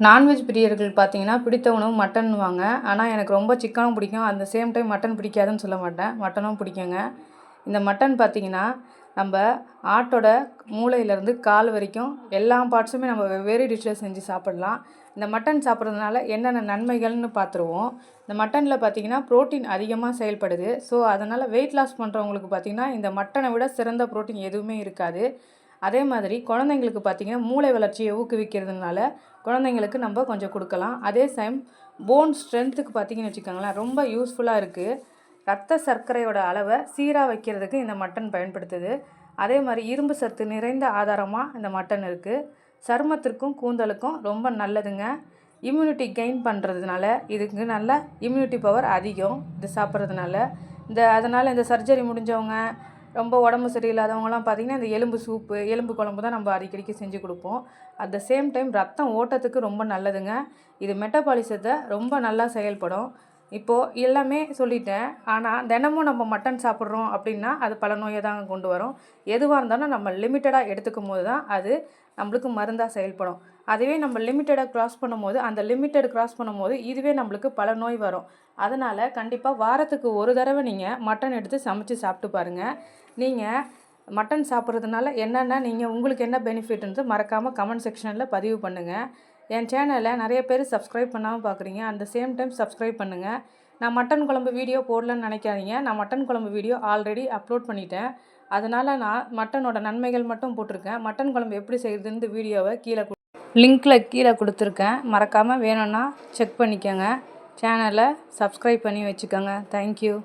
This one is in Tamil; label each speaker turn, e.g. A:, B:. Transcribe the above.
A: நான்வெஜ் பிரியர்கள் பார்த்தீங்கன்னா பிடித்த உணவு மட்டன்னுவாங்க. ஆனால் எனக்கு ரொம்ப சிக்கனும் பிடிக்கும். அந்த சேம் டைம் மட்டன் பிடிக்காதுன்னு சொல்ல மாட்டேன். மட்டனும் பிடிக்குங்க. இந்த மட்டன் பார்த்தீங்கன்னா, நம்ம ஆட்டோட மூளையிலேருந்து கால் வரைக்கும் எல்லா பார்ட்ஸுமே நம்ம வெவ்வேறு டிஷ்ஷில் செஞ்சு சாப்பிடலாம். இந்த மட்டன் சாப்பிட்றதுனால என்னென்ன நன்மைகள்னு பார்த்துருவோம். இந்த மட்டனில் பார்த்தீங்கன்னா புரோட்டீன் அதிகமாக செயல்படுது. ஸோ அதனால் வெயிட் லாஸ் பண்ணுறவங்களுக்கு பார்த்தீங்கன்னா, இந்த மட்டனை விட சிறந்த புரோட்டீன் எதுவுமே இருக்காது. அதே மாதிரி குழந்தைங்களுக்கு பார்த்திங்கன்னா மூளை வளர்ச்சியை ஊக்குவிக்கிறதுனால குழந்தைங்களுக்கு நம்ம கொஞ்சம் கொடுக்கலாம். அதே டைம் போன் ஸ்ட்ரென்த்துக்கு பார்த்திங்கன்னு வச்சுக்கோங்களேன், ரொம்ப யூஸ்ஃபுல்லாக இருக்குது. ரத்த சர்க்கரையோட அளவை சீராக வைக்கிறதுக்கு இந்த மட்டன் பயன்படுத்துது. அதே மாதிரி இரும்பு சத்து நிறைந்த ஆதாரமாக இந்த மட்டன் இருக்குது. சருமத்திற்கும் கூந்தலுக்கும் ரொம்ப நல்லதுங்க. இம்யூனிட்டி கெயின் பண்ணுறதுனால இதுக்கு நல்ல இம்யூனிட்டி பவர் அதிகம் இது சாப்பிட்றதுனால. அதனால் இந்த சர்ஜரி முடிஞ்சவங்க, ரொம்ப உடம்பு சரியில்லாதவங்கலாம் பார்த்திங்கன்னா இந்த எலும்பு சூப்பு, எலும்பு குழம்பு தான் நம்ம அடிக்கடிக்கு செஞ்சு கொடுப்போம். அட் த சேம் டைம் ரத்தம் ஓட்டத்துக்கு ரொம்ப நல்லதுங்க. இது மெட்டபாலிசத்தை ரொம்ப நல்லா செயல்படும். இப்போது எல்லாமே சொல்லிட்டேன். ஆனால் தினமும் நம்ம மட்டன் சாப்பிட்றோம் அப்படின்னா அது பல நோயை தான் கொண்டு வரும். எதுவாக இருந்தாலும் நம்ம லிமிட்டடாக எடுத்துக்கும் போது தான் அது நம்மளுக்கு மருந்தாக செயல்படும். அதுவே நம்ம லிமிட்டடாக க்ராஸ் பண்ணும்போது இதுவே நம்மளுக்கு பல நோய் வரும். அதனால் கண்டிப்பாக வாரத்துக்கு ஒரு தடவை நீங்கள் மட்டன் எடுத்து சமைச்சு சாப்பிட்டு பாருங்கள். நீங்கள் மட்டன் சாப்பிட்றதுனால என்னென்ன உங்களுக்கு என்ன பெனிஃபிட்ன்றது மறக்காமல் கமெண்ட் செக்ஷனில் பதிவு பண்ணுங்கள். என் சேனலை நிறைய பேர் சப்ஸ்கிரைப் பண்ணாமல் பார்க்குறீங்க. அந்த சேம் டைம் சப்ஸ்கிரைப் பண்ணுங்கள். நான் மட்டன் குழம்பு வீடியோ போடலன்னு நினைக்காதீங்க. நான் மட்டன் குழம்பு வீடியோ ஆல்ரெடி அப்லோட் பண்ணிட்டேன். அதனால் நான் மட்டனோட நன்மைகள் மட்டும் போட்டிருக்கேன். மட்டன் குழம்பு எப்படி செய்யுதுன்னு வீடியோவை லிங்க்கில் கீழே கொடுத்துருக்கேன். மறக்காமல் வேணும்னா செக் பண்ணிக்கோங்க. சேனலை சப்ஸ்கிரைப் பண்ணி வச்சுக்கோங்க. தேங்க்யூ.